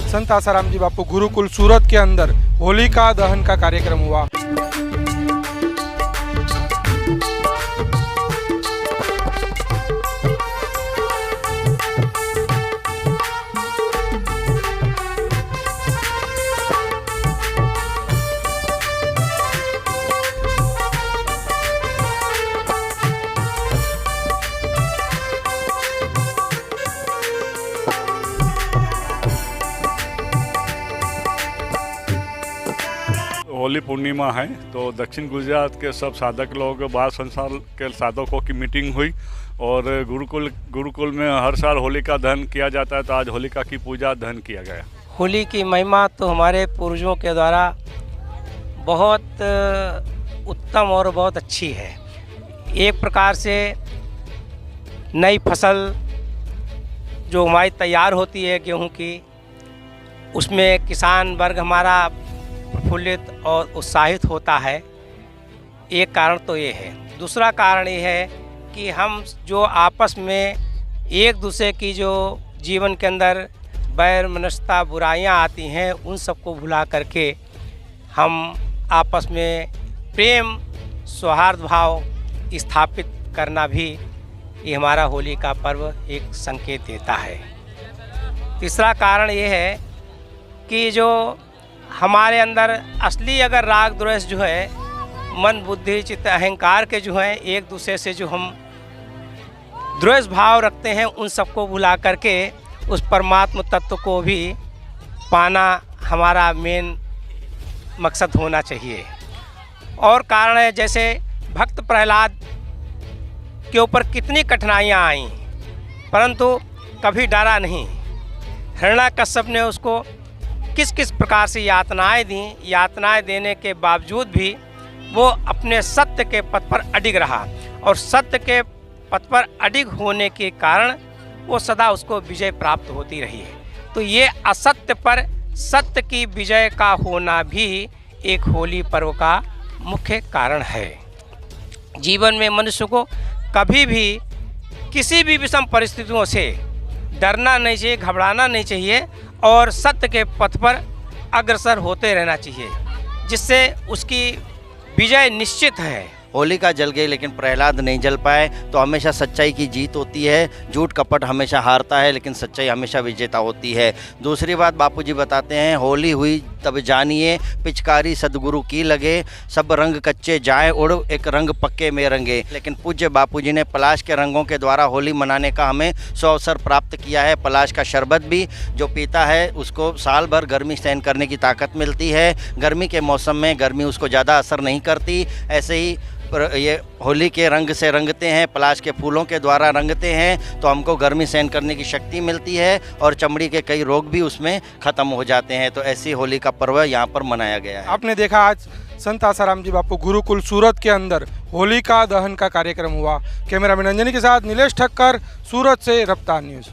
संत आसाराम जी बापू गुरुकुल सूरत के अंदर होलिका दहन का कार्यक्रम हुआ। होली पूर्णिमा है तो दक्षिण गुजरात के सब साधक लोग बाल संसार के साधकों की मीटिंग हुई और गुरुकुल में हर साल होलिका दहन किया जाता है, तो आज होलिका की पूजा दहन किया गया। होली की महिमा तो हमारे पूर्वजों के द्वारा बहुत उत्तम और बहुत अच्छी है। एक प्रकार से नई फसल जो हमारी तैयार होती है गेहूं की, उसमें किसान वर्ग हमारा प्रफुल्लित और उत्साहित होता है। एक कारण तो ये है। दूसरा कारण ये है कि हम जो आपस में एक दूसरे की जो जीवन के अंदर बैर मनस्ता बुराइयां आती हैं, उन सबको भुला करके हम आपस में प्रेम सौहार्द भाव स्थापित करना भी ये हमारा होली का पर्व एक संकेत देता है। तीसरा कारण ये है कि जो हमारे अंदर असली अगर राग द्वेष जो है, मन बुद्धि चित्त अहंकार के जो हैं, एक दूसरे से जो हम द्वेष भाव रखते हैं, उन सबको भुला करके उस परमात्म तत्व को भी पाना हमारा मेन मकसद होना चाहिए। और कारण है जैसे भक्त प्रहलाद के ऊपर कितनी कठिनाइयाँ आईं, परंतु कभी डरा नहीं। हिरण्याकश्यप ने उसको किस किस प्रकार से यातनाएं दी, यातनाएं देने के बावजूद भी वो अपने सत्य के पथ पर अडिग रहा और सत्य के पथ पर अडिग होने के कारण वो सदा उसको विजय प्राप्त होती रही है। तो ये असत्य पर सत्य की विजय का होना भी एक होली पर्व का मुख्य कारण है। जीवन में मनुष्य को कभी भी किसी भी विषम परिस्थितियों से डरना नहीं चाहिए, घबराना नहीं चाहिए और सत्य के पथ पर अग्रसर होते रहना चाहिए, जिससे उसकी विजय निश्चित है। होलिका जल गई लेकिन प्रहलाद नहीं जल पाए, तो हमेशा सच्चाई की जीत होती है। झूठ कपट हमेशा हारता है लेकिन सच्चाई हमेशा विजेता होती है। दूसरी बात बापूजी बताते हैं, होली हुई तब जानिए पिचकारी सदगुरु की लगे, सब रंग कच्चे जाए उड़ एक रंग पक्के में रंगे। लेकिन पूज्य बापूजी ने पलाश के रंगों के द्वारा होली मनाने का हमें अवसर प्राप्त किया है। पलाश का शरबत भी जो पीता है उसको साल भर गर्मी सहन करने की ताकत मिलती है। गर्मी के मौसम में गर्मी उसको ज़्यादा असर नहीं करती। ऐसे ही ये होली के रंग से रंगते हैं, पलाश के फूलों के द्वारा रंगते हैं, तो हमको गर्मी सहन करने की शक्ति मिलती है और चमड़ी के कई रोग भी उसमें ख़त्म हो जाते हैं। तो ऐसी होली का पर्व यहाँ पर मनाया गया है। आपने देखा आज संत आसाराम जी बापू गुरुकुल सूरत के अंदर होलिका दहन का कार्यक्रम हुआ। कैमरामैन अंजनी के साथ नीलेश ठक्कर, सूरत से रफ्तार न्यूज़।